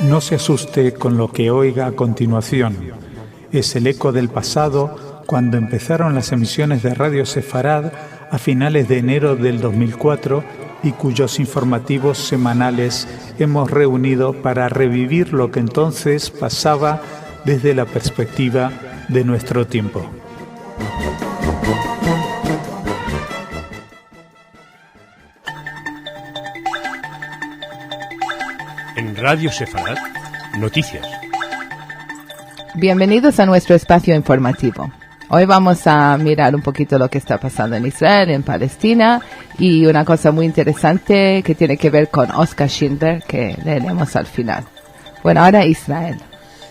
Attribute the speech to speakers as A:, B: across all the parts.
A: No se asuste con lo que oiga a continuación. Es el eco del pasado cuando empezaron las emisiones de Radio Sefarad a finales de enero del 2004 y cuyos informativos semanales hemos reunido para revivir lo que entonces pasaba desde la perspectiva de nuestro tiempo.
B: En Radio Sefarad, noticias.
C: Bienvenidos a nuestro espacio informativo. Hoy vamos a mirar un poquito lo que está pasando en Israel, en Palestina, y una cosa muy interesante que tiene que ver con Oscar Schindler, que leeremos al final. Bueno, ahora Israel.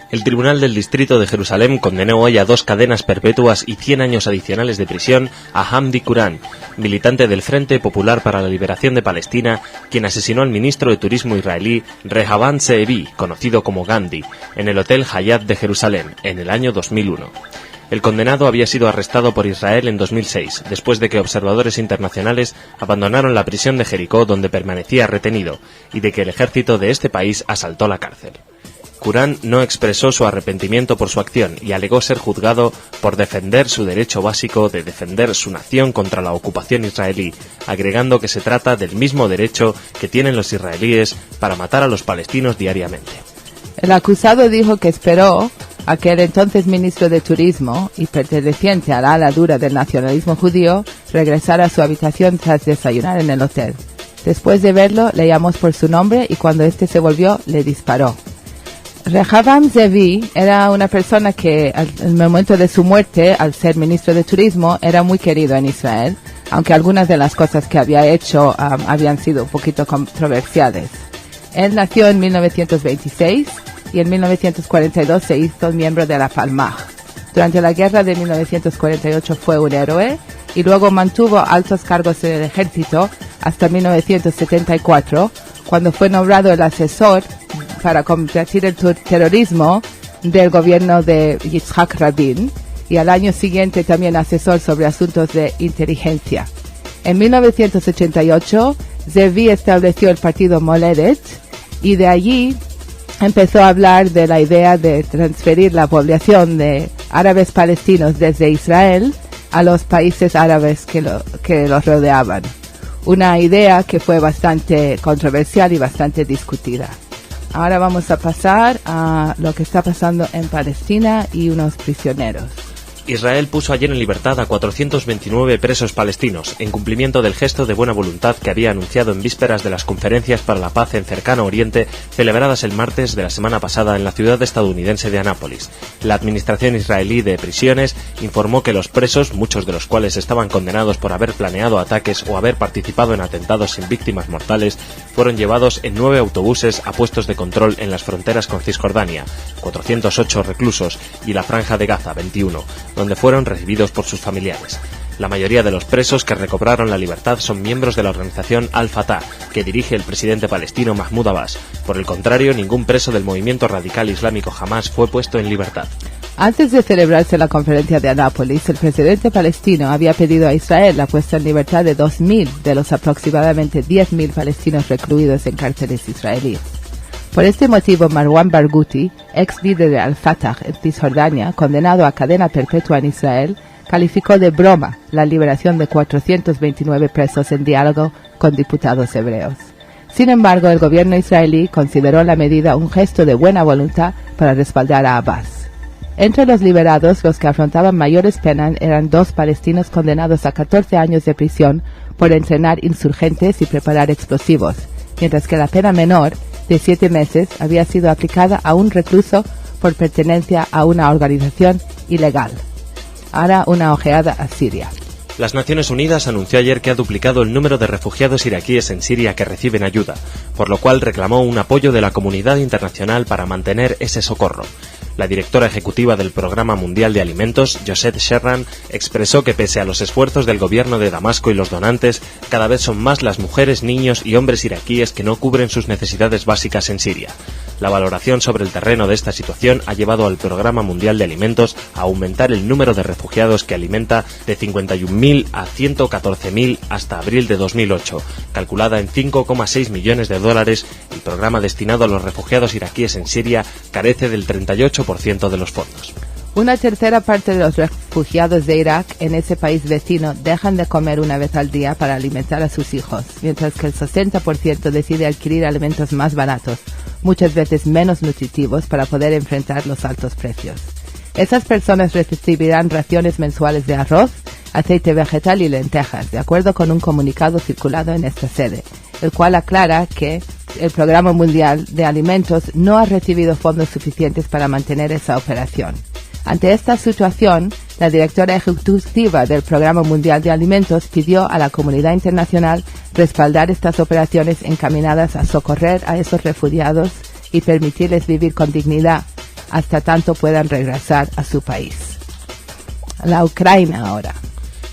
D: El Tribunal del Distrito de Jerusalén condenó hoy a 2 cadenas perpetuas y 100 años adicionales de prisión a Hamdi Kuran, militante del Frente Popular para la Liberación de Palestina, quien asesinó al ministro de Turismo israelí Rehavam Zeevi, conocido como Gandhi, en el Hotel Hyatt de Jerusalén, en el año 2001. El condenado había sido arrestado por Israel en 2006, después de que observadores internacionales abandonaron la prisión de Jericó donde permanecía retenido, y de que el ejército de este país asaltó la cárcel. Kuran no expresó su arrepentimiento por su acción y alegó ser juzgado por defender su derecho básico de defender su nación contra la ocupación israelí, agregando que se trata del mismo derecho que tienen los israelíes para matar a los palestinos diariamente.
C: El acusado dijo que esperó a que el entonces ministro de Turismo y perteneciente a la ala dura del nacionalismo judío regresara a su habitación tras desayunar en el hotel. Después de verlo, le llamó por su nombre y cuando éste se volvió, le disparó. Rehavam Zeevi era una persona que al momento de su muerte, al ser ministro de Turismo, era muy querido en Israel, aunque algunas de las cosas que había hecho habían sido un poquito controversiales. Él nació en 1926 y en 1942 se hizo miembro de la Palmaj. Durante la guerra de 1948 fue un héroe y luego mantuvo altos cargos en el ejército hasta 1974, cuando fue nombrado el asesor para combatir el terrorismo del gobierno de Yitzhak Rabin y al año siguiente también asesor sobre asuntos de inteligencia. En 1988, Zeevi estableció el partido Moledet y de allí empezó a hablar de la idea de transferir la población de árabes palestinos desde Israel a los países árabes que los rodeaban. Una idea que fue bastante controversial y bastante discutida. Ahora vamos a pasar a lo que está pasando en Palestina y unos prisioneros.
D: Israel puso ayer en libertad a 429 presos palestinos, en cumplimiento del gesto de buena voluntad que había anunciado en vísperas de las conferencias para la paz en Cercano Oriente, celebradas el martes de la semana pasada en la ciudad estadounidense de Anápolis. La administración israelí de prisiones informó que los presos, muchos de los cuales estaban condenados por haber planeado ataques o haber participado en atentados sin víctimas mortales, fueron llevados en 9 autobuses a puestos de control en las fronteras con Cisjordania, 408 reclusos, y la Franja de Gaza, 21, donde fueron recibidos por sus familiares. La mayoría de los presos que recobraron la libertad son miembros de la organización Al-Fatah, que dirige el presidente palestino Mahmoud Abbas. Por el contrario, ningún preso del movimiento radical islámico Hamas fue puesto en libertad.
C: Antes de celebrarse la conferencia de Anápolis, el presidente palestino había pedido a Israel la puesta en libertad de 2.000 de los aproximadamente 10.000 palestinos recluidos en cárceles israelíes. Por este motivo, Marwan Barghouti, ex líder de Al-Fatah en Cisjordania, condenado a cadena perpetua en Israel, calificó de broma la liberación de 429 presos en diálogo con diputados hebreos. Sin embargo, el gobierno israelí consideró la medida un gesto de buena voluntad para respaldar a Abbas. Entre los liberados, los que afrontaban mayores penas eran 2 palestinos condenados a 14 años de prisión por entrenar insurgentes y preparar explosivos, mientras que la pena menor, de 7 meses, había sido aplicada a un recluso por pertenencia a una organización ilegal. Ahora una ojeada a Siria.
D: Las Naciones Unidas anunció ayer que ha duplicado el número de refugiados iraquíes en Siria que reciben ayuda, por lo cual reclamó un apoyo de la comunidad internacional para mantener ese socorro. La directora ejecutiva del Programa Mundial de Alimentos, Josette Sherran, expresó que pese a los esfuerzos del gobierno de Damasco y los donantes, cada vez son más las mujeres, niños y hombres iraquíes que no cubren sus necesidades básicas en Siria. la valoración sobre el terreno de esta situación ha llevado al Programa Mundial de Alimentos a aumentar el número de refugiados que alimenta de 51.000 a 114.000 hasta abril de 2008, calculada en 5,6 millones de dólares. El programa destinado a los refugiados iraquíes en Siria carece del 38% de los fondos.
C: Una tercera parte de los refugiados de Irak en ese país vecino dejan de comer una vez al día para alimentar a sus hijos, mientras que el 60% decide adquirir alimentos más baratos, muchas veces menos nutritivos, para poder enfrentar los altos precios. Esas personas recibirán raciones mensuales de arroz, aceite vegetal y lentejas, de acuerdo con un comunicado circulado en esta sede, el cual aclara que el Programa Mundial de Alimentos no ha recibido fondos suficientes para mantener esa operación. Ante esta situación, la directora ejecutiva del Programa Mundial de Alimentos pidió a la comunidad internacional respaldar estas operaciones encaminadas a socorrer a esos refugiados y permitirles vivir con dignidad hasta tanto puedan regresar a su país. La Ucrania ahora.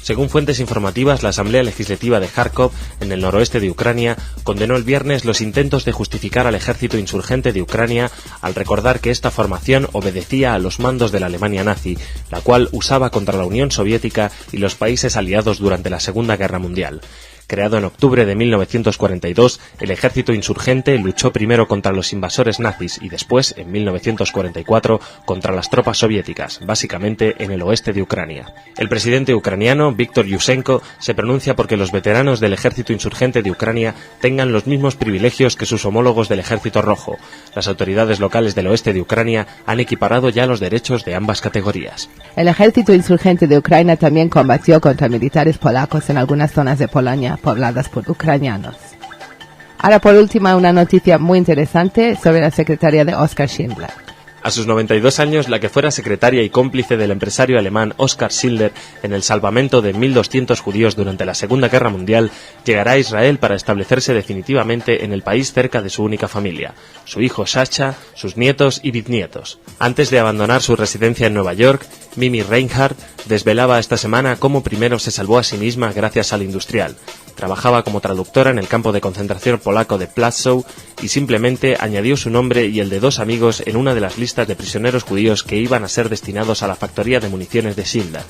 D: Según fuentes informativas, la Asamblea Legislativa de Kharkov, en el noroeste de Ucrania, condenó el viernes los intentos de justificar al ejército insurgente de Ucrania al recordar que esta formación obedecía a los mandos de la Alemania nazi, la cual usaba contra la Unión Soviética y los países aliados durante la Segunda Guerra Mundial. Creado en octubre de 1942, el ejército insurgente luchó primero contra los invasores nazis y después, en 1944, contra las tropas soviéticas, básicamente en el oeste de Ucrania. El presidente ucraniano, Viktor Yushchenko, se pronuncia porque los veteranos del ejército insurgente de Ucrania tengan los mismos privilegios que sus homólogos del ejército rojo. Las autoridades locales del oeste de Ucrania han equiparado ya los derechos de ambas categorías.
C: El ejército insurgente de Ucrania también combatió contra militares polacos en algunas zonas de Polonia pobladas por ucranianos. Ahora, por último, una noticia muy interesante sobre la secretaria de Oskar Schindler.
D: A sus 92 años, la que fuera secretaria y cómplice del empresario alemán Oskar Schindler en el salvamento de 1.200 judíos durante la Segunda Guerra Mundial, llegará a Israel para establecerse definitivamente en el país cerca de su única familia, su hijo Sasha, sus nietos y bisnietos. Antes de abandonar su residencia en Nueva York, Mimi Reinhardt desvelaba esta semana cómo primero se salvó a sí misma gracias al industrial. Trabajaba como traductora en el campo de concentración polaco de Plaszow y simplemente añadió su nombre y el de dos amigos en una de las listas de prisioneros judíos que iban a ser destinados a la factoría de municiones de Schindler,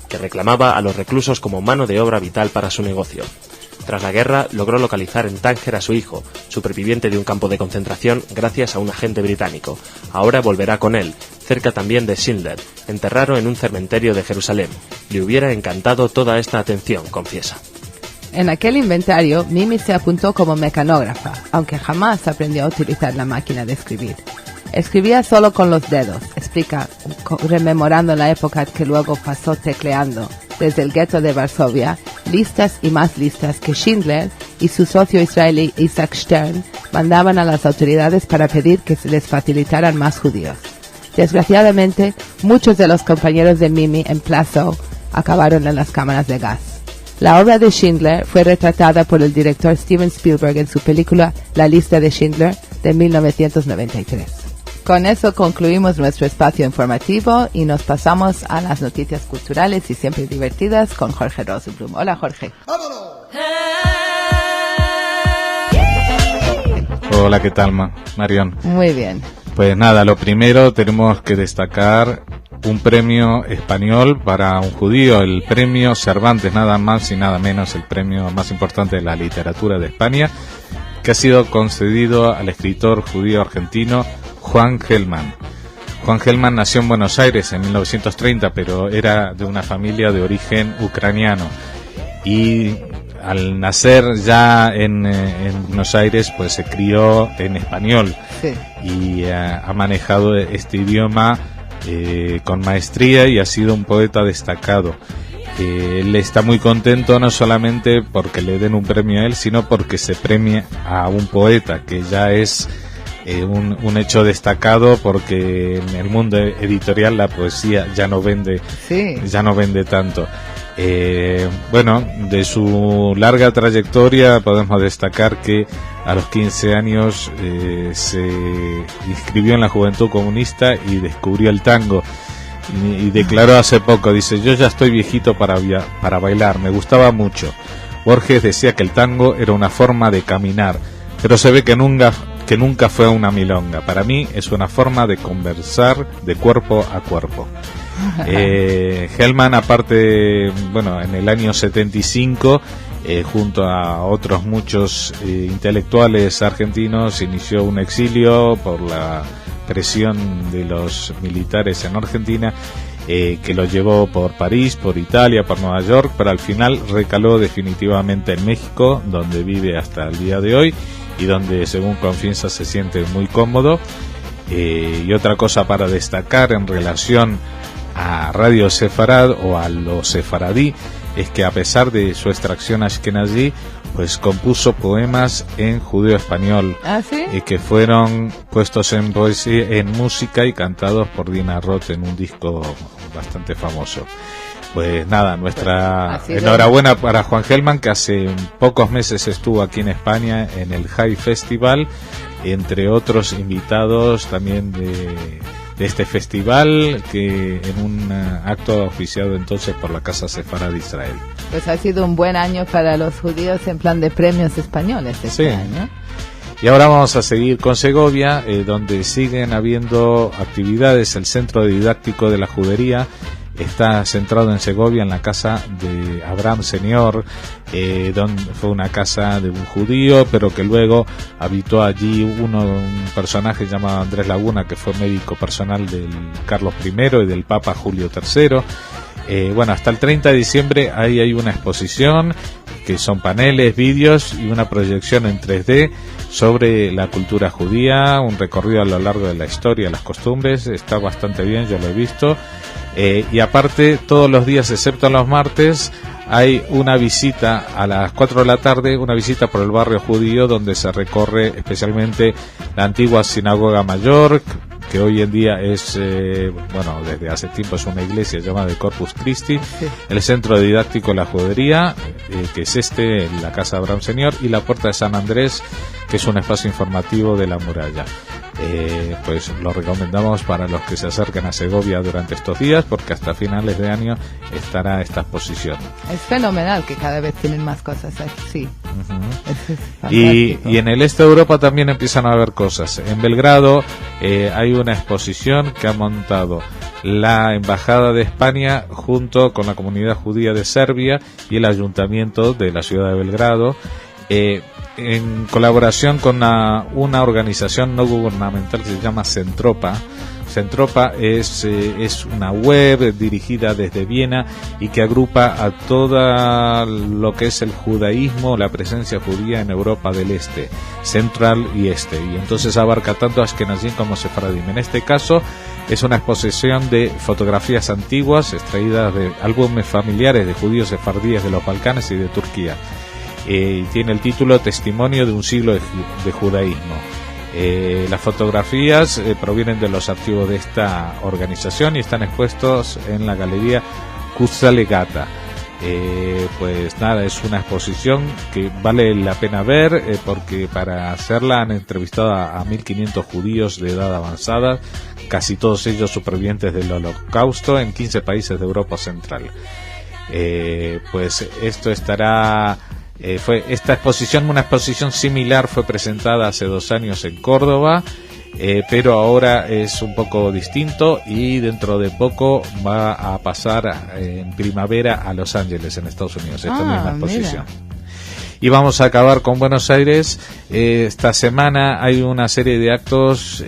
D: que reclamaba a los reclusos como mano de obra vital para su negocio. Tras la guerra, logró localizar en Tánger a su hijo, superviviente de un campo de concentración, gracias a un agente británico. Ahora volverá con él, cerca también de Schindler, enterrado en un cementerio de Jerusalén. Le hubiera encantado toda esta atención, confiesa.
C: En aquel inventario, Mimi se apuntó como mecanógrafa, aunque jamás aprendió a utilizar la máquina de escribir. Escribía solo con los dedos, explica, rememorando la época que luego pasó tecleando, desde el gueto de Varsovia, listas y más listas que Schindler y su socio israelí Isaac Stern mandaban a las autoridades para pedir que se les facilitaran más judíos. Desgraciadamente, muchos de los compañeros de Mimi en Plaszow acabaron en las cámaras de gas. La obra de Schindler fue retratada por el director Steven Spielberg en su película La lista de Schindler de 1993. Con eso concluimos nuestro espacio informativo y nos pasamos a las noticias culturales y siempre divertidas con Jorge Rosenblum. Hola, Jorge.
E: Hola, ¿qué tal, Marión?
C: Muy bien.
E: Pues nada, lo primero tenemos que destacar un premio español para un judío, el premio Cervantes, nada más y nada menos, el premio más importante de la literatura de España, que ha sido concedido al escritor judío argentino Juan Gelman. Juan Gelman nació en Buenos Aires en 1930, pero era de una familia de origen ucraniano y al nacer ya en Buenos Aires, pues se crió en español. Sí. Y ha manejado este idioma con maestría y ha sido un poeta destacado. Él está muy contento no solamente porque le den un premio a él, sino porque se premia a un poeta, que ya es un hecho destacado, porque en el mundo editorial la poesía ya no vende, ya no vende tanto. Bueno, de su larga trayectoria podemos destacar que a los 15 años se inscribió en la Juventud Comunista y descubrió el tango y declaró hace poco, dice: yo ya estoy viejito para bailar, me gustaba mucho. Borges decía que el tango era una forma de caminar, pero se ve que nunca que nunca fue una milonga. Para mí es una forma de conversar de cuerpo a cuerpo. Hellman, aparte, bueno, en el año 75, junto a otros muchos intelectuales argentinos, inició un exilio por la presión de los militares en Argentina, que lo llevó por París, por Italia, por Nueva York, pero al final recaló definitivamente en México, donde vive hasta el día de hoy y donde, según confiesa, se siente muy cómodo. Y otra cosa para destacar en relación a Radio Sefarad o a los sefaradí es que, a pesar de su extracción ashkenazí, pues compuso poemas en judeo español.
C: ¿Ah, sí?
E: Que fueron puestos en poesía, en música, y cantados por Dina Roth en un disco bastante famoso. Pues nada, nuestra enhorabuena para Juan Hellman, que hace pocos meses estuvo aquí en España en el High Festival, entre otros invitados también de este festival, que en un acto oficiado entonces por la Casa Sefarad de Israel.
C: Pues ha sido un buen año para los judíos en plan de premios españoles este año.
E: Y ahora vamos a seguir con Segovia, donde siguen habiendo actividades. El Centro Didáctico de la Judería está centrado en Segovia, en la casa de Abraham Senior, donde fue una casa de un judío, pero que luego habitó allí un personaje llamado Andrés Laguna, que fue médico personal del Carlos I y del Papa Julio III. Bueno, hasta el 30 de diciembre ahí hay una exposición, que son paneles, vídeos y una proyección en 3D sobre la cultura judía, un recorrido a lo largo de la historia, las costumbres. Está bastante bien, yo lo he visto. Y aparte, todos los días, excepto los martes, hay una visita a las 4 de la tarde, una visita por el barrio judío, donde se recorre especialmente la antigua Sinagoga Mayor, que hoy en día es, bueno, desde hace tiempo es una iglesia llamada de Corpus Christi, el Centro Didáctico de la Judería, que es la Casa de Abraham Senior, y la Puerta de San Andrés, que es un espacio informativo de la muralla. Pues lo recomendamos para los que se acercan a Segovia durante estos días, porque hasta finales de año estará esta exposición.
C: Es fenomenal que cada vez tienen más cosas así.
E: Y en el este de Europa también empiezan a haber cosas. En Belgrado hay una exposición que ha montado la Embajada de España junto con la comunidad judía de Serbia y el Ayuntamiento de la ciudad de Belgrado, en colaboración con una organización no gubernamental que se llama Centropa. Centropa es una web dirigida desde Viena y que agrupa a todo lo que es el judaísmo, la presencia judía en Europa del Este, Central y Este, y entonces abarca tanto Ashkenazim como Sefaradim. En este caso es una exposición de fotografías antiguas extraídas de álbumes familiares de judíos sefardíes de los Balcanes y de Turquía. Tiene el título Testimonio de un siglo de judaísmo. Las fotografías provienen de los archivos de esta organización y están expuestos en la galería Kutzalegata. Pues nada, es una exposición que vale la pena ver, porque para hacerla han entrevistado a 1.500 judíos de edad avanzada, casi todos ellos supervivientes del Holocausto, en 15 países de Europa Central. Pues esto estará... esta exposición, una exposición similar, fue presentada hace 2 años en Córdoba, pero ahora es un poco distinto y dentro de poco va a pasar en primavera a Los Ángeles, en Estados Unidos, esta misma exposición. Mira. Y vamos a acabar con Buenos Aires. Esta semana hay una serie de actos.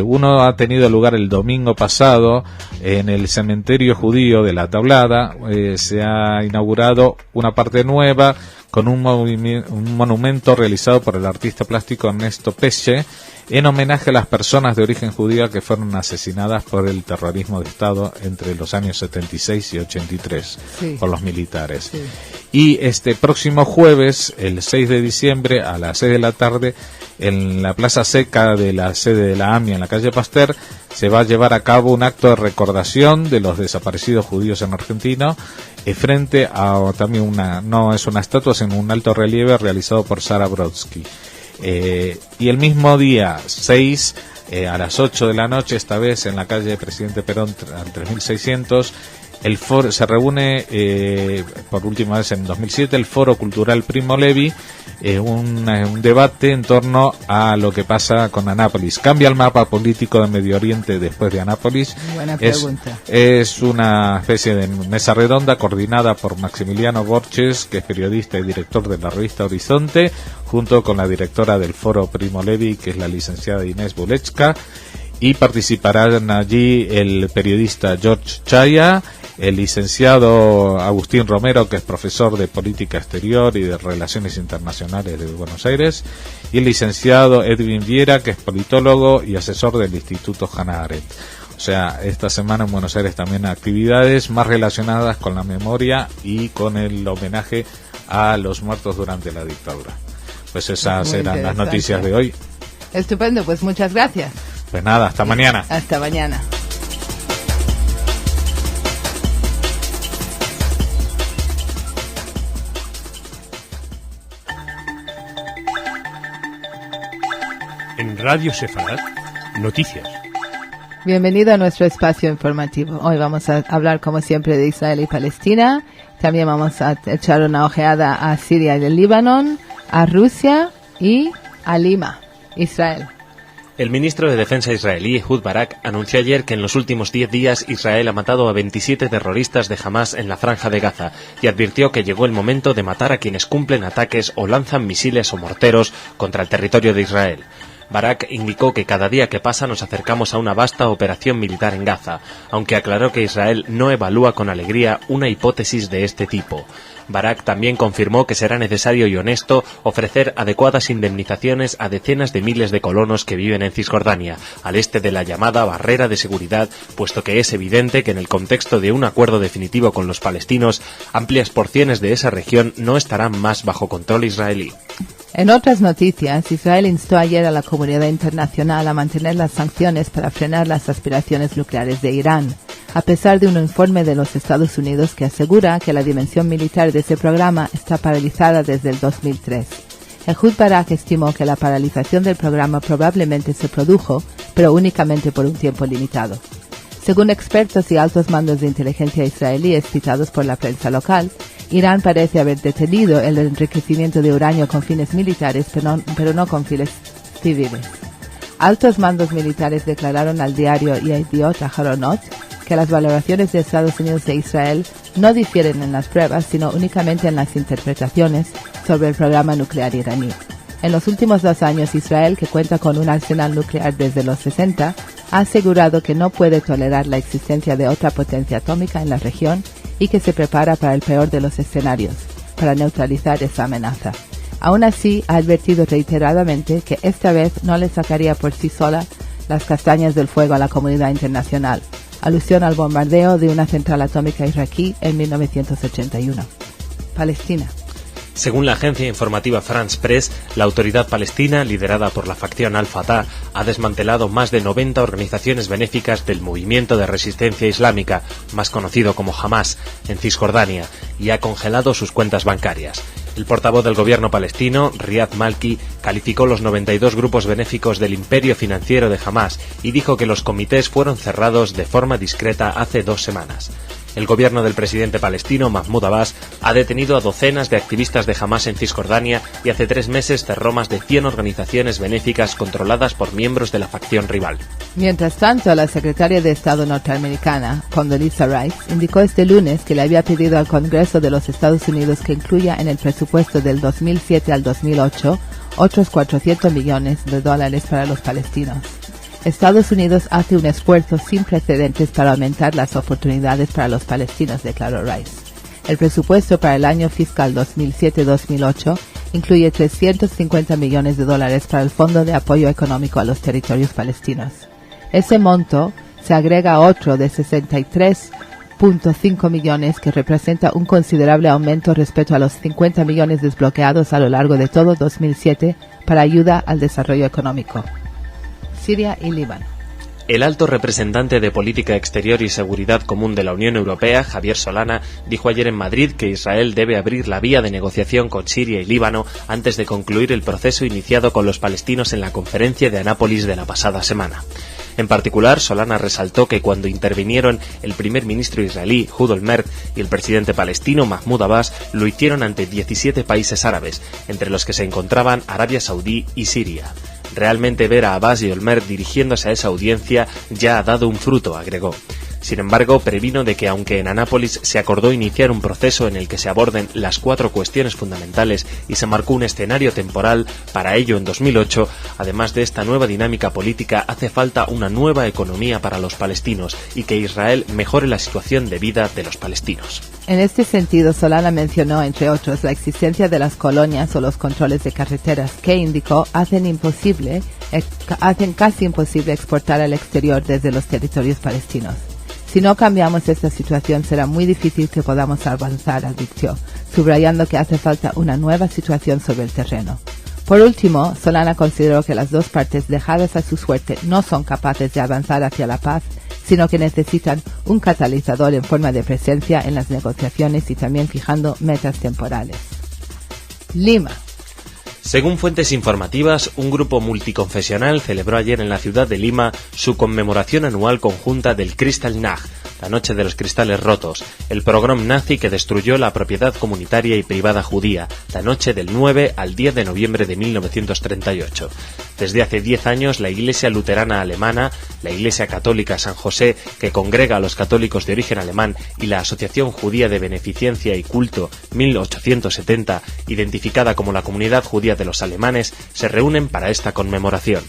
E: Uno ha tenido lugar el domingo pasado en el cementerio judío de La Tablada. Se ha inaugurado una parte nueva con un monumento realizado por el artista plástico Ernesto Pesce en homenaje a las personas de origen judío que fueron asesinadas por el terrorismo de Estado entre los años 76 y 83 por los militares. Sí. Y este próximo jueves, el 6 de diciembre, a las 6 de la tarde, en la Plaza Seca de la sede de la AMIA en la calle Pasteur, se va a llevar a cabo un acto de recordación de los desaparecidos judíos en Argentina, frente a también no es una estatua, sino un alto relieve realizado por Sara Brodsky. Y el mismo día 6, a las 8 de la noche, esta vez en la calle Presidente Perón al 3600, el foro se reúne por última vez en 2007 el Foro Cultural Primo Levi, un debate en torno a lo que pasa con Anápolis. ¿Cambia el mapa político de Medio Oriente después de Anápolis?
C: Buena pregunta.
E: Es una especie de mesa redonda coordinada por Maximiliano Borges, que es periodista y director de la revista Horizonte, junto con la directora del Foro Primo Levi, que es la licenciada Inés Bulechka, y participarán allí el periodista George Chaya, el licenciado Agustín Romero, que es profesor de Política Exterior y de Relaciones Internacionales de Buenos Aires, y el licenciado Edwin Viera, que es politólogo y asesor del Instituto Hannah Arendt. O sea, esta semana en Buenos Aires también actividades más relacionadas con la memoria y con el homenaje a los muertos durante la dictadura. Pues esas eran las noticias de hoy.
C: Estupendo, pues muchas gracias.
E: Pues nada, hasta mañana.
C: Hasta mañana.
B: En Radio Sefarad, noticias.
C: Bienvenido a nuestro espacio informativo. Hoy vamos a hablar, como siempre, de Israel y Palestina. También vamos a echar una ojeada a Siria y el Líbano, a Rusia y a Lima, Israel.
D: El ministro de Defensa israelí, Ehud Barak, anunció ayer que en los últimos 10 días Israel ha matado a 27 terroristas de Hamás en la Franja de Gaza y advirtió que llegó el momento de matar a quienes cumplen ataques o lanzan misiles o morteros contra el territorio de Israel. Barak indicó que cada día que pasa nos acercamos a una vasta operación militar en Gaza, aunque aclaró que Israel no evalúa con alegría una hipótesis de este tipo. Barak también confirmó que será necesario y honesto ofrecer adecuadas indemnizaciones a decenas de miles de colonos que viven en Cisjordania, al este de la llamada barrera de seguridad, puesto que es evidente que en el contexto de un acuerdo definitivo con los palestinos, amplias porciones de esa región no estarán más bajo control israelí.
C: En otras noticias, Israel instó ayer a la comunidad internacional a mantener las sanciones para frenar las aspiraciones nucleares de Irán, a pesar de un informe de los Estados Unidos que asegura que la dimensión militar de ese programa está paralizada desde el 2003. Ehud Barak estimó que la paralización del programa probablemente se produjo, pero únicamente por un tiempo limitado. Según expertos y altos mandos de inteligencia israelíes citados por la prensa local, Irán parece haber detenido el enriquecimiento de uranio con fines militares, pero no con fines civiles. Altos mandos militares declararon al diario Yediot Aharonot que las valoraciones de Estados Unidos e Israel no difieren en las pruebas, sino únicamente en las interpretaciones sobre el programa nuclear iraní. En los últimos 2 años, Israel, que cuenta con un arsenal nuclear desde los 60, ha asegurado que no puede tolerar la existencia de otra potencia atómica en la región y que se prepara para el peor de los escenarios, para neutralizar esa amenaza. Aún así, ha advertido reiteradamente que esta vez no le sacaría por sí sola las castañas del fuego a la comunidad internacional, alusión al bombardeo de una central atómica iraquí en 1981. Palestina.
D: Según la agencia informativa France Press, la autoridad palestina, liderada por la facción Al-Fatah, ha desmantelado más de 90 organizaciones benéficas del movimiento de resistencia islámica, más conocido como Hamás, en Cisjordania, y ha congelado sus cuentas bancarias. El portavoz del gobierno palestino, Riyad Malki, calificó los 92 grupos benéficos del imperio financiero de Hamás y dijo que los comités fueron cerrados de forma discreta hace 2 semanas. El gobierno del presidente palestino, Mahmoud Abbas, ha detenido a docenas de activistas de Hamás en Cisjordania y hace 3 meses cerró más de 100 organizaciones benéficas controladas por miembros de la facción rival.
C: Mientras tanto, la secretaria de Estado norteamericana, Condoleezza Rice, indicó este lunes que le había pedido al Congreso de los Estados Unidos que incluya en el presupuesto del 2007 al 2008 otros $400 millones para los palestinos. Estados Unidos hace un esfuerzo sin precedentes para aumentar las oportunidades para los palestinos, declaró Rice. El presupuesto para el año fiscal 2007-2008 incluye $350 millones para el Fondo de Apoyo Económico a los Territorios Palestinos. Ese monto se agrega a otro de 63.5 millones que representa un considerable aumento respecto a los 50 millones desbloqueados a lo largo de todo 2007 para ayuda al desarrollo económico. Siria y Líbano.
D: El alto representante de Política Exterior y Seguridad Común de la Unión Europea, Javier Solana, dijo ayer en Madrid que Israel debe abrir la vía de negociación con Siria y Líbano antes de concluir el proceso iniciado con los palestinos en la conferencia de Anápolis de la pasada semana. En particular, Solana resaltó que cuando intervinieron el primer ministro israelí, Ehud Olmert, y el presidente palestino, Mahmoud Abbas, lo hicieron ante 17 países árabes, entre los que se encontraban Arabia Saudí y Siria. Realmente ver a Abbas y Olmert dirigiéndose a esa audiencia ya ha dado un fruto, agregó. Sin embargo, previno de que aunque en Anápolis se acordó iniciar un proceso en el que se aborden las 4 cuestiones fundamentales y se marcó un escenario temporal para ello en 2008, además de esta nueva dinámica política hace falta una nueva economía para los palestinos y que Israel mejore la situación de vida de los palestinos.
C: En este sentido, Solana mencionó, entre otros, la existencia de las colonias o los controles de carreteras que, indicó, hacen casi imposible exportar al exterior desde los territorios palestinos. Si no cambiamos esta situación, será muy difícil que podamos avanzar, advirtió, subrayando que hace falta una nueva situación sobre el terreno. Por último, Solana consideró que las dos partes dejadas a su suerte no son capaces de avanzar hacia la paz, sino que necesitan un catalizador en forma de presencia en las negociaciones y también fijando metas temporales. Lima.
D: Según fuentes informativas, un grupo multiconfesional celebró ayer en la ciudad de Lima su conmemoración anual conjunta del Kristallnacht, la noche de los cristales rotos, el pogrom nazi que destruyó la propiedad comunitaria y privada judía, la noche del 9 al 10 de noviembre de 1938. Desde hace 10 años, la Iglesia Luterana Alemana, la Iglesia Católica San José, que congrega a los católicos de origen alemán, y la Asociación Judía de Beneficencia y Culto 1870, identificada como la Comunidad Judía de los Alemanes, se reúnen para esta conmemoración.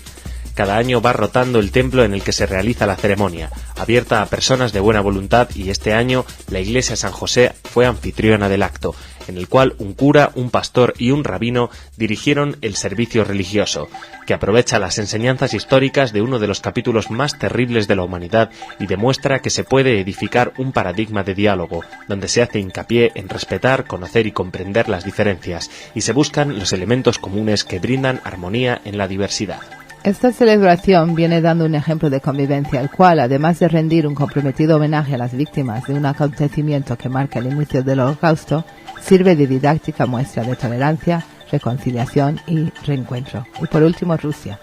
D: Cada año va rotando el templo en el que se realiza la ceremonia, abierta a personas de buena voluntad, y este año la Iglesia San José fue anfitriona del acto, en el cual un cura, un pastor y un rabino dirigieron el servicio religioso, que aprovecha las enseñanzas históricas de uno de los capítulos más terribles de la humanidad y demuestra que se puede edificar un paradigma de diálogo, donde se hace hincapié en respetar, conocer y comprender las diferencias, y se buscan los elementos comunes que brindan armonía en la diversidad.
C: Esta celebración viene dando un ejemplo de convivencia, el cual, además de rendir un comprometido homenaje a las víctimas de un acontecimiento que marca el inicio del Holocausto, sirve de didáctica muestra de tolerancia, reconciliación y reencuentro. Y por último, Rusia.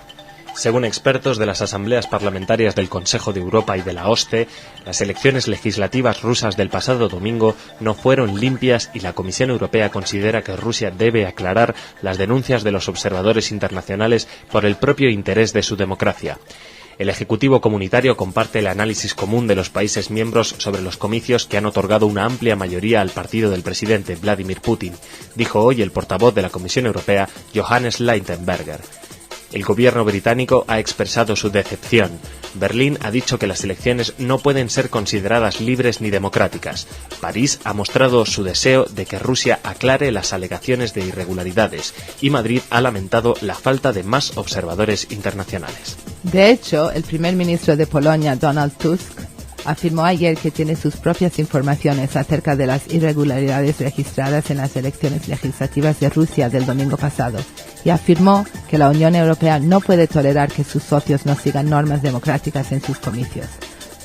D: Según expertos de las asambleas parlamentarias del Consejo de Europa y de la OSCE, las elecciones legislativas rusas del pasado domingo no fueron limpias y la Comisión Europea considera que Rusia debe aclarar las denuncias de los observadores internacionales por el propio interés de su democracia. El Ejecutivo Comunitario comparte el análisis común de los países miembros sobre los comicios que han otorgado una amplia mayoría al partido del presidente Vladimir Putin, dijo hoy el portavoz de la Comisión Europea, Johannes Leittenberger. El gobierno británico ha expresado su decepción. Berlín ha dicho que las elecciones no pueden ser consideradas libres ni democráticas. París ha mostrado su deseo de que Rusia aclare las alegaciones de irregularidades y Madrid ha lamentado la falta de más observadores internacionales.
C: De hecho, el primer ministro de Polonia, Donald Tusk, afirmó ayer que tiene sus propias informaciones acerca de las irregularidades registradas en las elecciones legislativas de Rusia del domingo pasado y afirmó que la Unión Europea no puede tolerar que sus socios no sigan normas democráticas en sus comicios.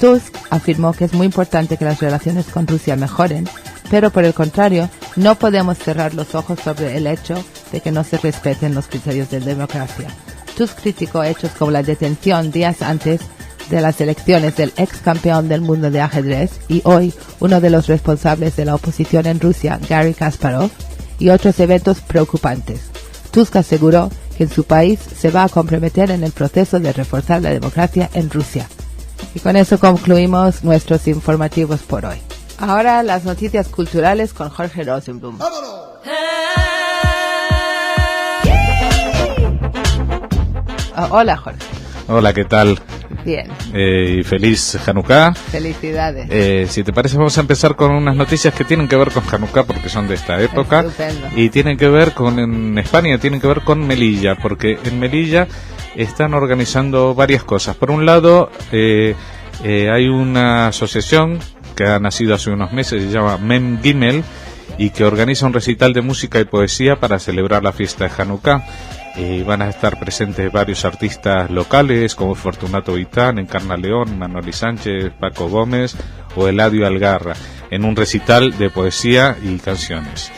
C: Tusk afirmó que es muy importante que las relaciones con Rusia mejoren, pero por el contrario, no podemos cerrar los ojos sobre el hecho de que no se respeten los criterios de democracia. Tusk criticó hechos como la detención días antes de las elecciones del ex campeón del mundo de ajedrez y hoy uno de los responsables de la oposición en Rusia, Garry Kasparov, y otros eventos preocupantes. Tusk aseguró que en su país se va a comprometer en el proceso de reforzar la democracia en Rusia. Y con eso concluimos nuestros informativos por hoy. Ahora las noticias culturales con Jorge Rosenblum. Hola, Jorge.
E: Hola, ¿qué tal?
C: Bien.
E: Feliz Hanukkah.
C: Felicidades.
E: Si te parece, vamos a empezar con unas noticias que tienen que ver con Hanukkah porque son de esta época.
C: Estupendo.
E: Y tienen que ver en España, tienen que ver con Melilla, porque en Melilla están organizando varias cosas. Por un lado, hay una asociación que ha nacido hace unos meses, se llama Mem Gimel, y que organiza un recital de música y poesía para celebrar la fiesta de Hanukkah. Van a estar presentes varios artistas locales como Fortunato Vitán, Encarna León, Manoli Sánchez, Paco Gómez o Eladio Algarra en un recital de poesía y canciones.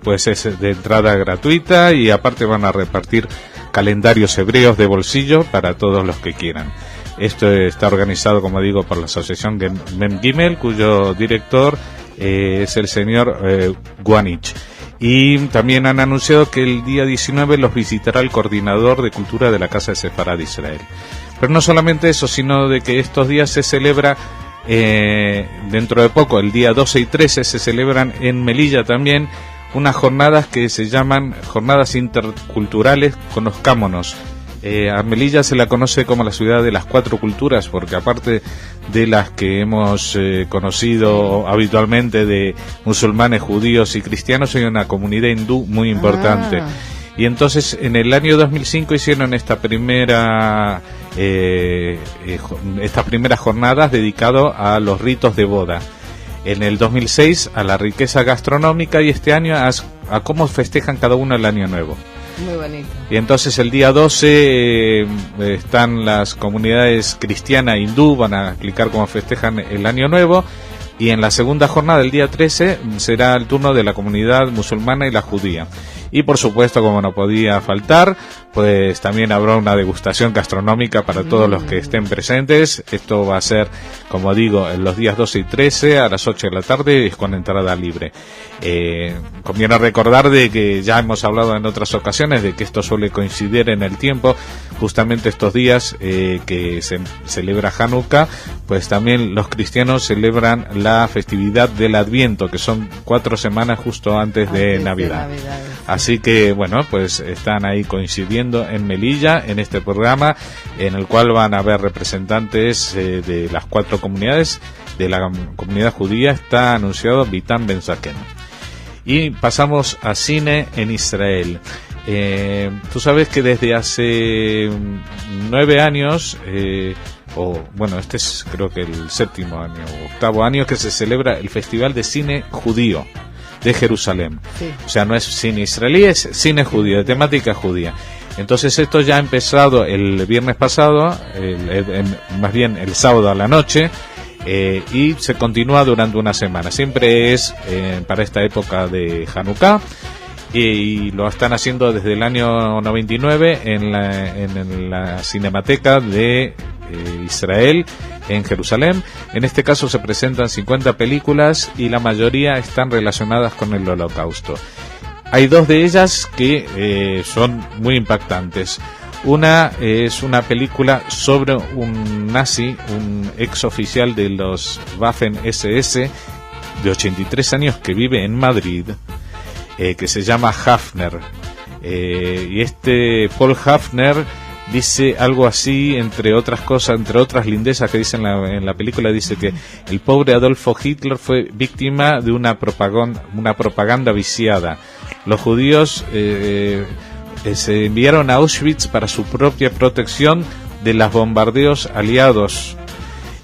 E: Pues es de entrada gratuita y aparte van a repartir calendarios hebreos de bolsillo para todos los que quieran. Esto está organizado, como digo, por la asociación Mem Gimel, cuyo director es el señor Guanich. Y también han anunciado que el día 19 los visitará el coordinador de cultura de la Casa de Sefarad de Israel. Pero no solamente eso, sino de que estos días se celebra, dentro de poco, el día 12 y 13, se celebran en Melilla también unas jornadas que se llaman Jornadas Interculturales Conozcámonos. A Melilla se la conoce como la ciudad de las cuatro culturas, porque aparte de las que hemos conocido habitualmente de musulmanes, judíos y cristianos, hay una comunidad hindú muy importante. Y entonces en el año 2005 hicieron estas primeras jornadas dedicado a los ritos de boda. En el 2006 a la riqueza gastronómica, y este año a cómo festejan cada uno el año nuevo.
C: Muy bonito.
E: Y entonces el día 12 están las comunidades cristiana e hindú, van a explicar cómo festejan el año nuevo, y en la segunda jornada, el día 13, será el turno de la comunidad musulmana y la judía. Y por supuesto, como no podía faltar, pues también habrá una degustación gastronómica para todos los que estén presentes. Esto va a ser, como digo, en los días 12 y 13 a las 8 de la tarde, y con entrada libre. Conviene recordar de que ya hemos hablado en otras ocasiones de que esto suele coincidir en el tiempo, justamente estos días que se celebra Hanukkah, pues también los cristianos celebran la festividad del Adviento, que son 4 semanas justo antes de Navidad. Así que, bueno, pues están ahí coincidiendo en Melilla, en este programa, en el cual van a haber representantes de las 4 comunidades. De la comunidad judía está anunciado Bitam Ben Zaken. Y pasamos a cine en Israel. Tú sabes que desde hace 9 años, este es creo que el 7º año o 8º año que se celebra el Festival de Cine Judío de Jerusalén. Sí. O sea, no es cine israelí, es cine judío, de temática judía. Entonces esto ya ha empezado el viernes pasado, más bien el sábado a la noche, y se continúa durante una semana. Siempre es para esta época de Hanukkah, y lo están haciendo desde el año 99 en la Cinemateca de Israel en Jerusalén. En este caso se presentan 50 películas y la mayoría están relacionadas con el Holocausto. Hay 2 de ellas que son muy impactantes. Una es una película sobre un nazi, un ex oficial de los Waffen SS de 83 años que vive en Madrid, que se llama Hafner. Y este Paul Hafner dice algo así, entre otras cosas, entre otras lindezas que dice en la película, dice que el pobre Adolfo Hitler fue víctima de una propaganda viciada. Los judíos se enviaron a Auschwitz para su propia protección de los bombardeos aliados.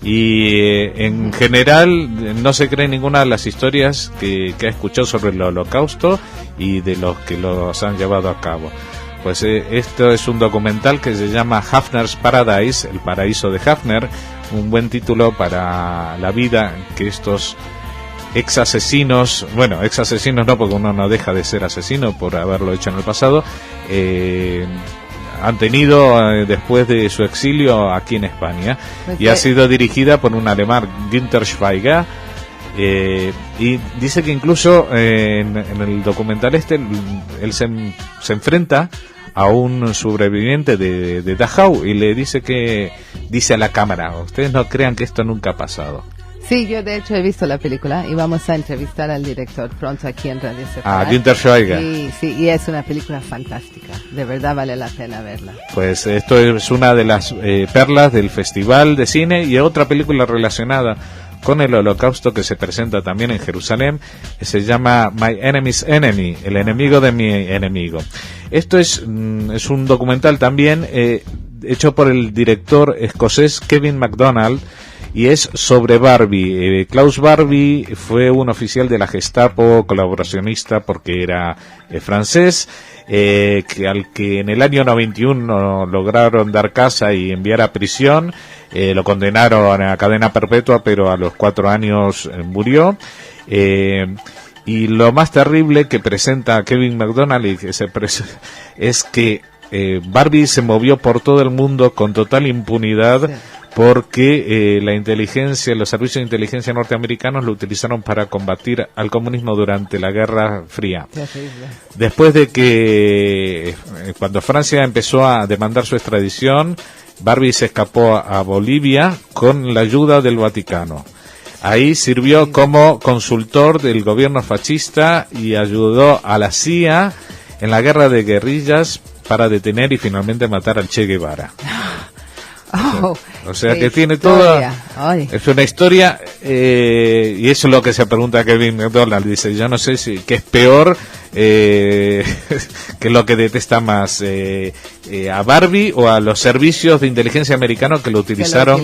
E: Y en general no se cree ninguna de las historias que ha escuchado sobre el Holocausto y de los que los han llevado a cabo. Pues esto es un documental que se llama Hafner's Paradise, el paraíso de Hafner, un buen título para la vida que estos ex asesinos no, porque uno no deja de ser asesino por haberlo hecho en el pasado, han tenido después de su exilio aquí en España. Y ha sido dirigida por un alemán, Günther Schweiger, y dice que incluso en el documental él se enfrenta a un sobreviviente de Dachau y le dice a la cámara: ustedes no crean que esto nunca ha pasado.
C: Sí, yo de hecho he visto la película y vamos a entrevistar al director pronto aquí en Radio Sefarad.
E: Günther Schweiger.
C: Sí, y es una película fantástica, de verdad vale la pena verla.
E: Pues esto es una de las perlas del Festival de Cine. Y otra película relacionada con el Holocausto que se presenta también en Jerusalén, se llama My Enemy's Enemy, el enemigo de mi enemigo. Esto es un documental también hecho por el director escocés Kevin MacDonald, y es sobre Barbie. Klaus Barbie fue un oficial de la Gestapo, colaboracionista porque era francés, al que en el año 91 lograron dar caza y enviar a prisión. Lo condenaron a cadena perpetua, pero a los 4 años murió. Y lo más terrible que presenta Kevin MacDonald es que Barbie se movió por todo el mundo con total impunidad, porque la inteligencia, los servicios de inteligencia norteamericanos lo utilizaron para combatir al comunismo durante la Guerra Fría. Después de que, cuando Francia empezó a demandar su extradición, Barbie se escapó a Bolivia con la ayuda del Vaticano. Ahí sirvió como consultor del gobierno fascista y ayudó a la CIA en la guerra de guerrillas para detener y finalmente matar al Che Guevara. O sea que tiene toda... Es una historia, y eso es lo que se pregunta Kevin McDonald. Dice, yo no sé si qué es peor, que lo que detesta más, a Barbie o a los servicios de inteligencia americanos que lo utilizaron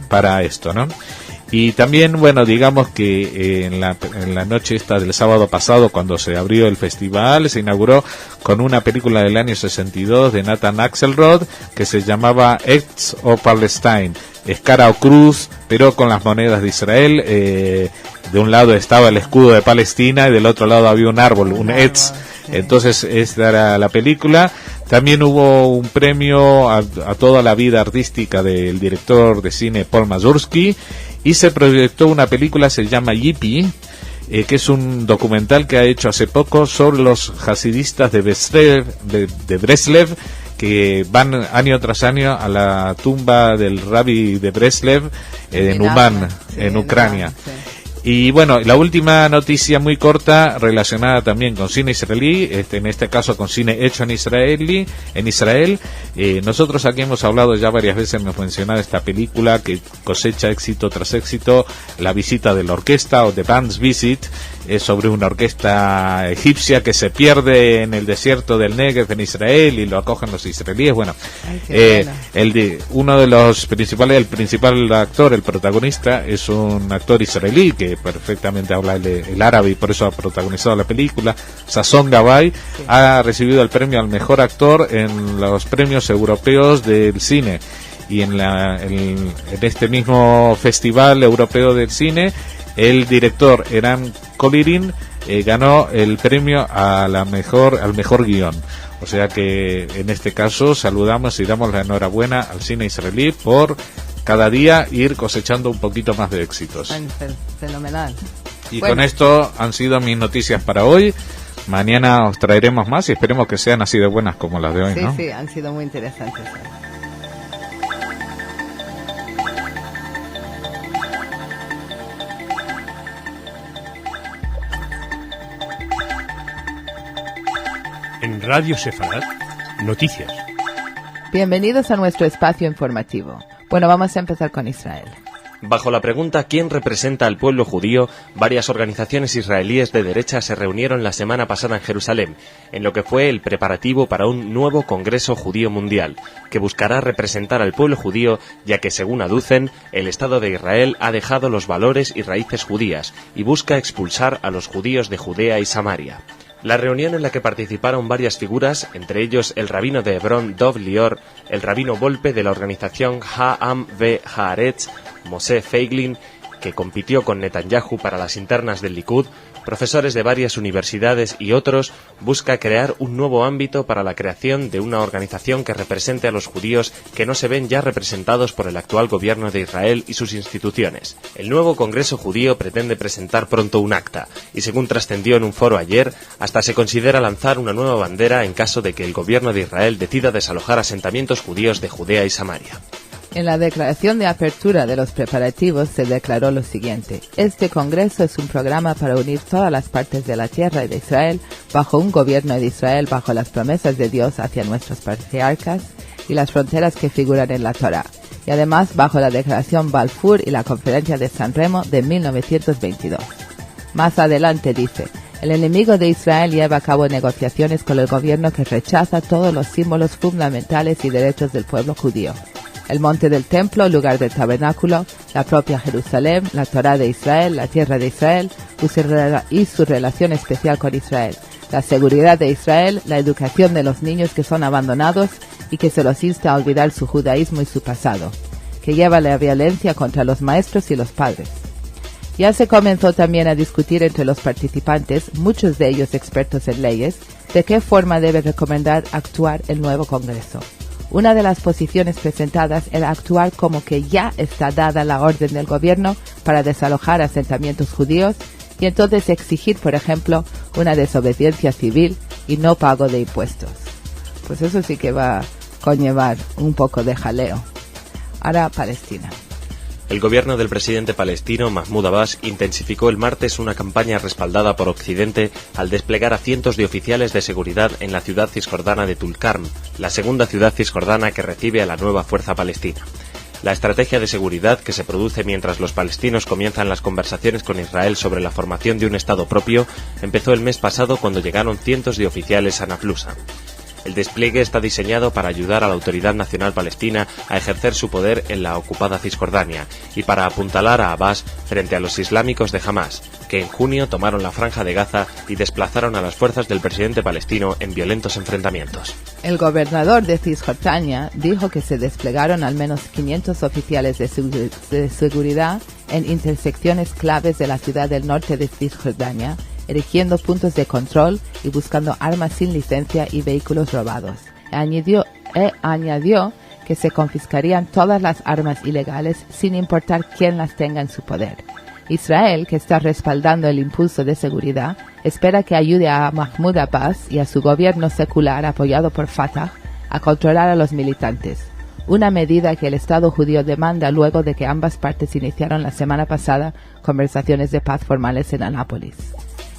E: para esto, ¿no? Y también, bueno, digamos que en la noche esta del sábado pasado, cuando se abrió el festival, se inauguró con una película del año 62 de Nathan Axelrod que se llamaba X of Palestine, Escara o Cruz, pero con las monedas de Israel. De un lado estaba el escudo de Palestina y del otro lado había un árbol, un Etz. Entonces esta era la película. También hubo un premio a toda la vida artística del director de cine Paul Mazursky, y se proyectó una película, se llama Yippie, que es un documental que ha hecho hace poco sobre los hasidistas de Breslev, que van año tras año a la tumba del rabbi de Breslev en Uman, en Ucrania. Y bueno, la última noticia muy corta relacionada también con cine israelí, en este caso con cine hecho en Israel. Nosotros aquí hemos hablado ya varias veces, hemos mencionado esta película que cosecha éxito tras éxito, La visita de la orquesta, o The Band's Visit. Es sobre una orquesta egipcia que se pierde en el desierto del Negev en Israel y lo acogen los israelíes. Bueno, uno de los principales, el principal actor, el protagonista, es un actor israelí que perfectamente habla el árabe y por eso ha protagonizado la película. Sazon Gabay ha recibido el premio al mejor actor en los premios europeos del cine. Y en este mismo festival europeo del cine, el director Eran Kolirin ganó el premio al mejor guión. O sea que en este caso saludamos y damos la enhorabuena al cine israelí por cada día ir cosechando un poquito más de éxitos.
C: Fenomenal.
E: Y con esto han sido mis noticias para hoy. Mañana os traeremos más y esperemos que sean así de buenas como las de hoy, ¿no?
C: Sí, han sido muy interesantes.
B: En Radio Sefarad, noticias.
C: Bienvenidos a nuestro espacio informativo. Bueno, vamos a empezar con Israel.
D: Bajo la pregunta ¿quién representa al pueblo judío?, varias organizaciones israelíes de derecha se reunieron la semana pasada en Jerusalén, en lo que fue el preparativo para un nuevo Congreso Judío Mundial, que buscará representar al pueblo judío, ya que, según aducen, el Estado de Israel ha dejado los valores y raíces judías y busca expulsar a los judíos de Judea y Samaria. La reunión en la que participaron varias figuras, entre ellos el rabino de Hebrón Dov Lior, el rabino Volpe de la organización Ha'am ve Haaretz, Moshe Feiglin, que compitió con Netanyahu para las internas del Likud, profesores de varias universidades y otros, busca crear un nuevo ámbito para la creación de una organización que represente a los judíos que no se ven ya representados por el actual gobierno de Israel y sus instituciones. El nuevo Congreso Judío pretende presentar pronto un acta, y según trascendió en un foro ayer, hasta se considera lanzar una nueva bandera en caso de que el gobierno de Israel decida desalojar asentamientos judíos de Judea y Samaria.
C: En la declaración de apertura de los preparativos se declaró lo siguiente: este Congreso es un programa para unir todas las partes de la tierra y de Israel bajo un gobierno de Israel, bajo las promesas de Dios hacia nuestros patriarcas y las fronteras que figuran en la Torá, y además bajo la Declaración Balfour y la Conferencia de San Remo de 1922. Más adelante dice: el enemigo de Israel lleva a cabo negociaciones con el gobierno que rechaza todos los símbolos fundamentales y derechos del pueblo judío. El monte del templo, lugar del tabernáculo, la propia Jerusalén, la Torá de Israel, la tierra de Israel y su relación especial con Israel, la seguridad de Israel, la educación de los niños que son abandonados y que se los insta a olvidar su judaísmo y su pasado, que lleva la violencia contra los maestros y los padres. Ya se comenzó también a discutir entre los participantes, muchos de ellos expertos en leyes, de qué forma debe recomendar actuar el nuevo Congreso. Una de las posiciones presentadas era actuar como que ya está dada la orden del gobierno para desalojar asentamientos judíos y entonces exigir, por ejemplo, una desobediencia civil y no pago de impuestos. Pues eso sí que va a conllevar un poco de jaleo. Ahora Palestina.
D: El gobierno del presidente palestino Mahmoud Abbas intensificó el martes una campaña respaldada por Occidente al desplegar a cientos de oficiales de seguridad en la ciudad cisjordana de Tulkarm, la segunda ciudad cisjordana que recibe a la nueva fuerza palestina. La estrategia de seguridad, que se produce mientras los palestinos comienzan las conversaciones con Israel sobre la formación de un Estado propio, empezó el mes pasado cuando llegaron cientos de oficiales a Naflusa. El despliegue está diseñado para ayudar a la Autoridad Nacional Palestina a ejercer su poder en la ocupada Cisjordania y para apuntalar a Abbas frente a los islámicos de Hamás, que en junio tomaron la Franja de Gaza y desplazaron a las fuerzas del presidente palestino en violentos enfrentamientos.
C: El gobernador de Cisjordania dijo que se desplegaron al menos 500 oficiales de seguridad en intersecciones claves de la ciudad del norte de Cisjordania, erigiendo puntos de control y buscando armas sin licencia y vehículos robados. Añadió que se confiscarían todas las armas ilegales sin importar quién las tenga en su poder. Israel, que está respaldando el impulso de seguridad, espera que ayude a Mahmoud Abbas y a su gobierno secular apoyado por Fatah a controlar a los militantes, una medida que el Estado judío demanda luego de que ambas partes iniciaron la semana pasada conversaciones de paz formales en Anápolis.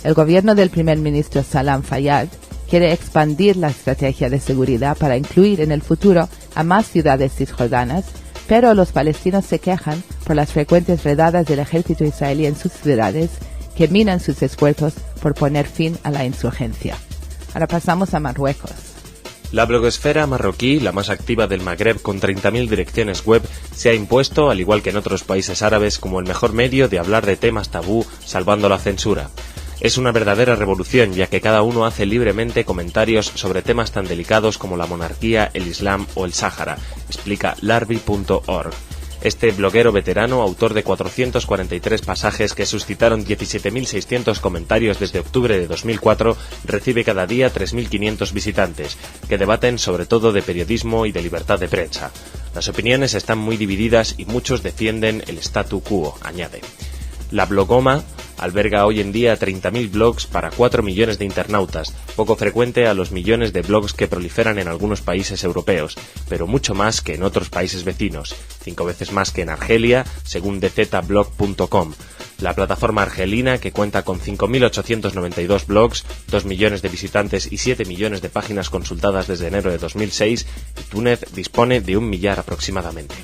C: El gobierno del primer ministro Salam Fayyad quiere expandir la estrategia de seguridad para incluir en el futuro a más ciudades cisjordanas, pero los palestinos se quejan por las frecuentes redadas del ejército israelí en sus ciudades que minan sus esfuerzos por poner fin a la insurgencia. Ahora pasamos a Marruecos.
D: La blogosfera marroquí, la más activa del Magreb con 30.000 direcciones web, se ha impuesto, al igual que en otros países árabes, como el mejor medio de hablar de temas tabú, salvando la censura. Es una verdadera revolución, ya que cada uno hace libremente comentarios sobre temas tan delicados como la monarquía, el Islam o el Sáhara, explica larbi.org. Este bloguero veterano, autor de 443 pasajes que suscitaron 17.600 comentarios desde octubre de 2004, recibe cada día 3.500 visitantes, que debaten sobre todo de periodismo y de libertad de prensa. Las opiniones están muy divididas y muchos defienden el statu quo, añade. La Blogoma alberga hoy en día 30.000 blogs para 4 millones de internautas, poco frecuente a los millones de blogs que proliferan en algunos países europeos, pero mucho más que en otros países vecinos, 5 veces más que en Argelia, según dzblog.com. La plataforma argelina, que cuenta con 5.892 blogs, 2 millones de visitantes y 7 millones de páginas consultadas desde enero de 2006, y Túnez dispone de 1 millar aproximadamente.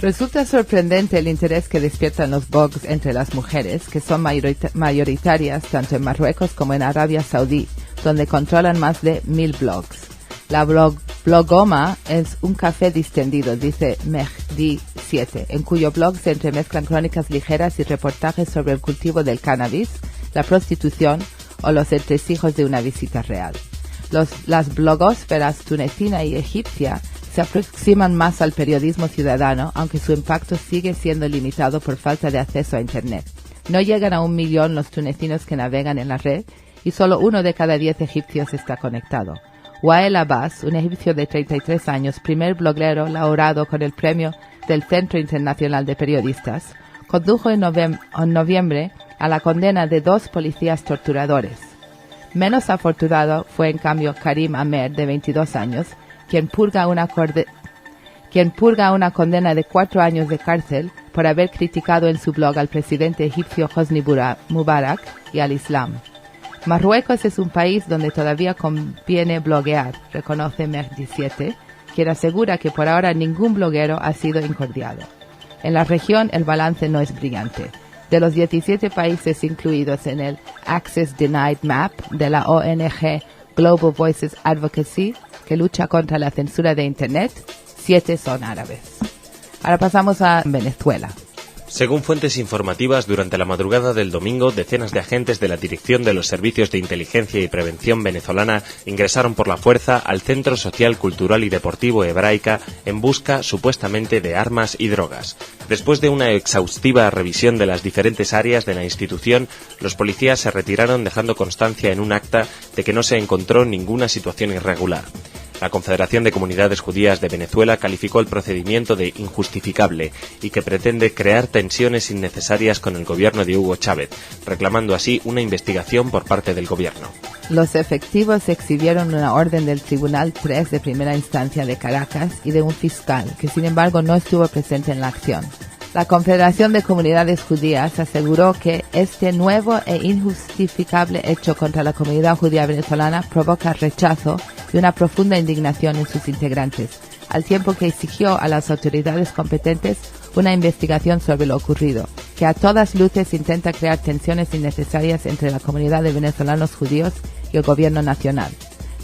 C: Resulta sorprendente el interés que despiertan los blogs entre las mujeres, que son mayoritarias tanto en Marruecos como en Arabia Saudí, donde controlan más de 1.000 blogs. La Blogoma es un café distendido, dice Mehdi 7, en cuyo blog se entremezclan crónicas ligeras y reportajes sobre el cultivo del cannabis, la prostitución o los entresijos de una visita real. Las blogósferas tunecina y egipcia se aproximan más al periodismo ciudadano, aunque su impacto sigue siendo limitado por falta de acceso a Internet. No llegan a 1 millón los tunecinos que navegan en la red y solo 1 de cada 10 egipcios está conectado. Wael Abbas, un egipcio de 33 años, primer bloguero laureado con el premio del Centro Internacional de Periodistas, condujo en noviembre a la condena de 2 policías torturadores. Menos afortunado fue en cambio Karim Amer, de 22 años, quien purga una condena de 4 años de cárcel por haber criticado en su blog al presidente egipcio Hosni Mubarak y al Islam. Marruecos es un país donde todavía conviene bloguear, reconoce Mehdi 7, quien asegura que por ahora ningún bloguero ha sido incordiado. En la región el balance no es brillante. De los 17 países incluidos en el Access Denied Map de la ONG Global Voices Advocacy, que lucha contra la censura de Internet, 7 son árabes. Ahora pasamos a Venezuela.
D: Según fuentes informativas, durante la madrugada del domingo, decenas de agentes de la Dirección de los Servicios de Inteligencia y Prevención venezolana ingresaron por la fuerza al Centro Social, Cultural y Deportivo Hebraica en busca, supuestamente, de armas y drogas. Después de una exhaustiva revisión de las diferentes áreas de la institución, los policías se retiraron dejando constancia en un acta de que no se encontró ninguna situación irregular. La Confederación de Comunidades Judías de Venezuela calificó el procedimiento de injustificable y que pretende crear tensiones innecesarias con el gobierno de Hugo Chávez, reclamando así una investigación por parte del gobierno.
C: Los efectivos exhibieron una orden del Tribunal 3 de primera instancia de Caracas y de un fiscal, que sin embargo no estuvo presente en la acción. La Confederación de Comunidades Judías aseguró que este nuevo e injustificable hecho contra la comunidad judía venezolana provoca rechazo y una profunda indignación en sus integrantes, al tiempo que exigió a las autoridades competentes una investigación sobre lo ocurrido, que a todas luces intenta crear tensiones innecesarias entre la comunidad de venezolanos judíos y el gobierno nacional.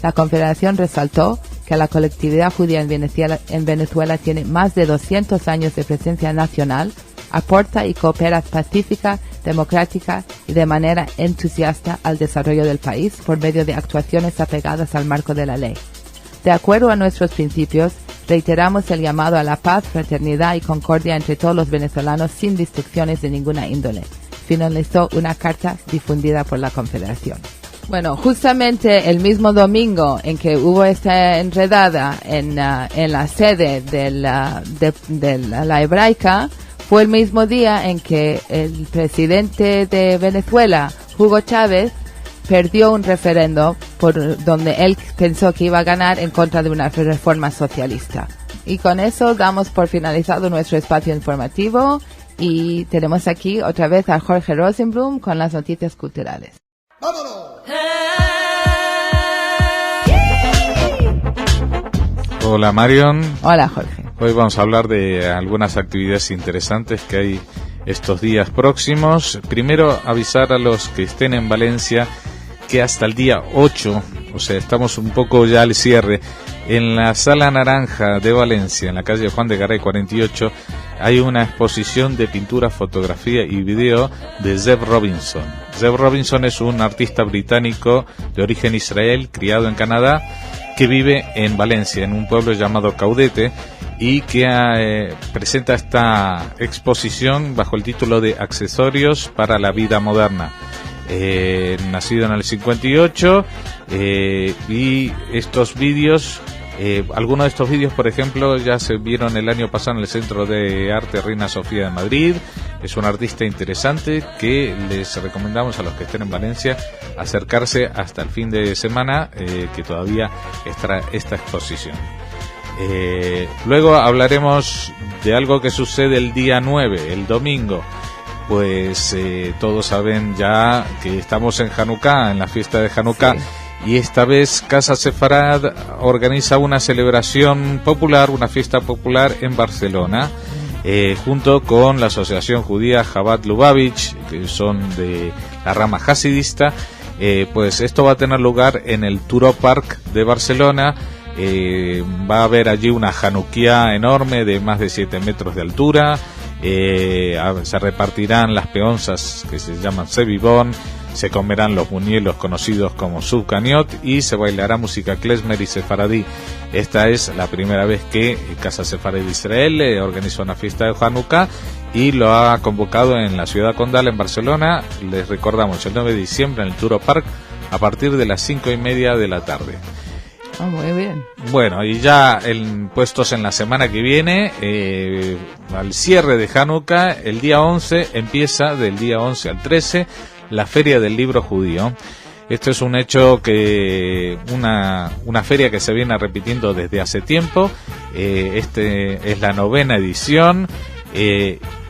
C: La Confederación resaltó que la colectividad judía en Venezuela tiene más de 200 años de presencia nacional, aporta y coopera pacífica, democrática y de manera entusiasta al desarrollo del país por medio de actuaciones apegadas al marco de la ley. De acuerdo a nuestros principios, reiteramos el llamado a la paz, fraternidad y concordia entre todos los venezolanos sin distinciones de ninguna índole. Finalizó una carta difundida por la Confederación. Bueno, justamente el mismo domingo en que hubo esta enredada en la sede de la Hebraica, fue el mismo día en que el presidente de Venezuela, Hugo Chávez, perdió un referendo por donde él pensó que iba a ganar en contra de una reforma socialista. Y con eso damos por finalizado nuestro espacio informativo y tenemos aquí otra vez a Jorge Rosenblum con las noticias culturales.
F: ¡Vámonos!
E: Hola Marion.
C: Hola Jorge.
E: Hoy vamos a hablar de algunas actividades interesantes que hay estos días próximos. Primero, avisar a los que estén en Valencia que hasta el día 8, o sea, estamos un poco ya al cierre, en la Sala Naranja de Valencia, en la calle Juan de Garay 48, hay una exposición de pintura, fotografía y video de Zeb Robinson. Zeb Robinson es un artista británico de origen israel, criado en Canadá, que vive en Valencia, en un pueblo llamado Caudete, y que presenta esta exposición bajo el título de Accesorios para la vida moderna. Nacido en el 58, y estos vídeos, algunos de estos vídeos, por ejemplo, ya se vieron el año pasado en el Centro de Arte Reina Sofía de Madrid. Es un artista interesante que les recomendamos a los que estén en Valencia acercarse hasta el fin de semana, que todavía está esta exposición. Luego hablaremos de algo que sucede el día 9, el domingo. Pues todos saben ya que estamos en Hanukkah, en la fiesta de Hanukkah, sí. Y esta vez Casa Sefarad organiza una celebración popular, una fiesta popular en Barcelona, junto con la Asociación Judía Chabad Lubavitch, que son de la rama hasidista. Pues esto va a tener lugar en el Turó Park de Barcelona. Va a haber allí una Hanukkah enorme de más de 7 metros de altura. Se repartirán las peonzas que se llaman Sebibón, se comerán los buñuelos conocidos como subcaniot y se bailará música klezmer y sefaradí. Esta es la primera vez que Casa Sefarad Israel organiza una fiesta de Hanukkah y lo ha convocado en la ciudad condal, en Barcelona. Les recordamos, el 9 de diciembre en el Turó Park a partir de las 5:30 de la tarde.
C: Oh, muy bien.
E: Bueno, y ya puestos en la semana que viene, al cierre de Hanukkah, el día 11 empieza, del día 11 al 13, la Feria del Libro Judío. Esto es un hecho que, una feria que se viene repitiendo desde hace tiempo. Este es la 9ª edición.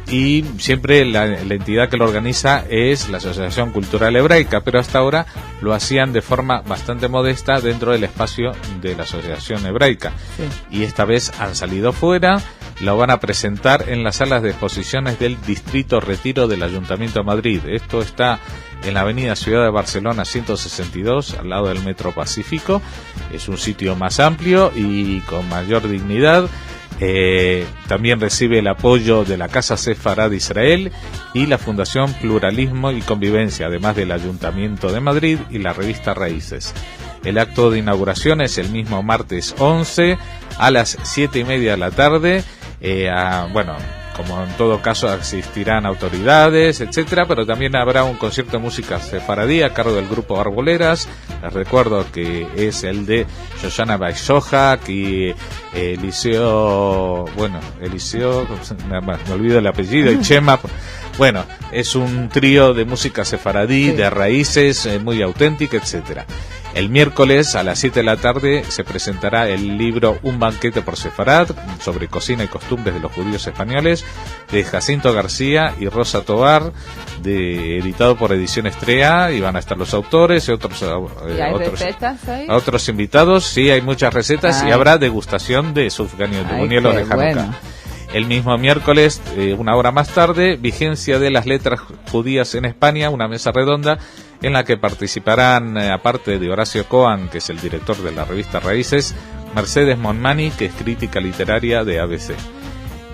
E: Y siempre la entidad que lo organiza es la Asociación Cultural Hebraica, pero hasta ahora lo hacían de forma bastante modesta dentro del espacio de la Asociación Hebraica. Sí. Y esta vez han salido fuera, lo van a presentar en las salas de exposiciones del Distrito Retiro del Ayuntamiento de Madrid. Esto está en la avenida Ciudad de Barcelona 162, al lado del Metro Pacífico. Es un sitio más amplio y con mayor dignidad. También recibe el apoyo de la Casa Sefarad de Israel y la Fundación Pluralismo y Convivencia, además del Ayuntamiento de Madrid y la revista Raíces. El acto de inauguración es el mismo martes 11 a las 7:30 de la tarde. Bueno, como en todo caso asistirán autoridades, etcétera, pero también habrá un concierto de música sefaradí a cargo del grupo Arboleras. Les recuerdo que es el de Shoshana Baishojak y Eliseo, me olvido el apellido, y Chema. Bueno, es un trío de música sefaradí, sí, de raíces, muy auténtica, etcétera. El miércoles a las 7 de la tarde se presentará el libro Un banquete por Sefarad, sobre cocina y costumbres de los judíos españoles, de Jacinto García y Rosa Tobar, editado por Edición Estrella, y van a estar los autores y otros invitados. Sí, hay muchas recetas. Ay. Y habrá degustación de sufganio de buñuelos de Hanukkah. Bueno. El mismo miércoles, una hora más tarde, vigencia de las letras judías en España, una mesa redonda en la que participarán, aparte de Horacio Cohen, que es el director de la revista Raíces, Mercedes Monmani, que es crítica literaria de ABC.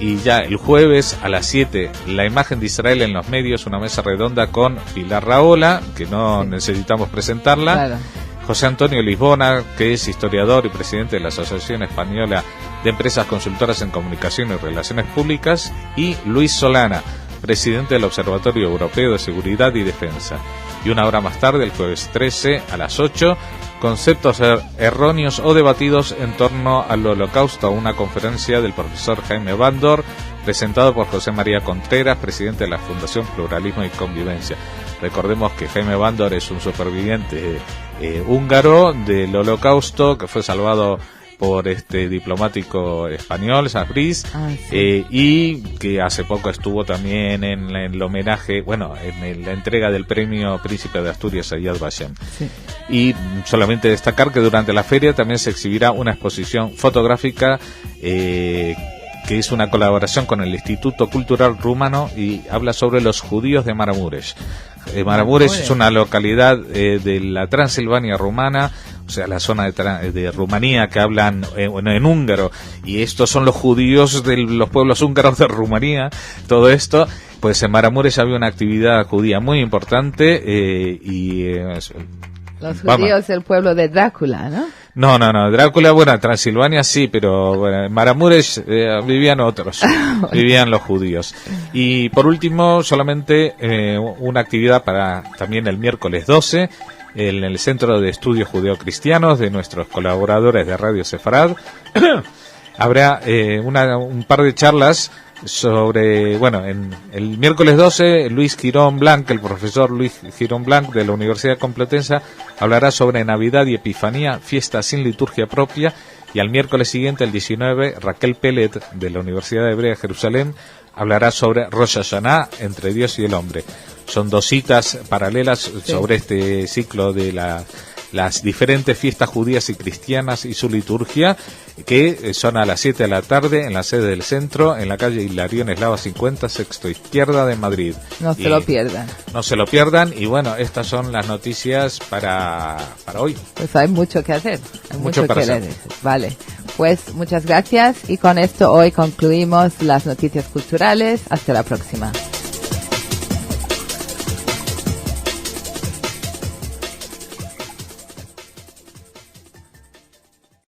E: Y ya el jueves a las 7, la imagen de Israel en los medios, una mesa redonda con Pilar Raola, que no necesitamos presentarla, claro. José Antonio Lisbona, que es historiador y presidente de la Asociación Española de Empresas Consultoras en Comunicación y Relaciones Públicas, y Luis Solana, presidente del Observatorio Europeo de Seguridad y Defensa. Y una hora más tarde, el jueves 13 a las 8, conceptos erróneos o debatidos en torno al Holocausto, una conferencia del profesor Jaime Bandor, presentado por José María Contreras, presidente de la Fundación Pluralismo y Convivencia. Recordemos que Jaime Bandor es un superviviente húngaro del Holocausto, que fue salvado por este diplomático español, Sabriz, sí. Y que hace poco estuvo también en el homenaje, en la entrega del premio Príncipe de Asturias a Yad Vashem. Sí. Y solamente destacar que durante la feria también se exhibirá una exposición fotográfica que es una colaboración con el Instituto Cultural Rumano y habla sobre los judíos de Maramuresh. Maramuresh es una localidad de la Transilvania rumana, o sea, la zona de Rumanía que hablan en húngaro, y estos son los judíos de los pueblos húngaros de Rumanía. Todo esto, pues en Maramuresh había una actividad judía muy importante
C: los judíos del pueblo de Drácula, ¿no?
E: No, Drácula, en Transilvania sí, pero en Maramuresh vivían otros, vivían los judíos. Y por último, solamente una actividad para también el miércoles 12, en el Centro de Estudios Judeocristianos de nuestros colaboradores de Radio Sefarad. Habrá un par de charlas sobre, en el miércoles 12, Luis Girón Blanc, el profesor Luis Girón Blanc de la Universidad Complutense, hablará sobre Navidad y Epifanía, fiesta sin liturgia propia, y al miércoles siguiente, el 19, Raquel Pellet de la Universidad Hebrea de Jerusalén hablará sobre Rosh Hashanah, entre Dios y el hombre. Son dos citas paralelas sobre este ciclo de las diferentes fiestas judías y cristianas y su liturgia, que son a las 7 de la tarde en la sede del centro, en la calle Hilarión Eslava 50, sexto izquierda de Madrid.
C: No se lo pierdan.
E: No se lo pierdan. Y estas son las noticias para hoy.
C: Pues hay mucho que hacer. Hay
E: mucho para hacer.
C: Vale. Pues muchas gracias, y con esto hoy concluimos las noticias culturales. Hasta la próxima.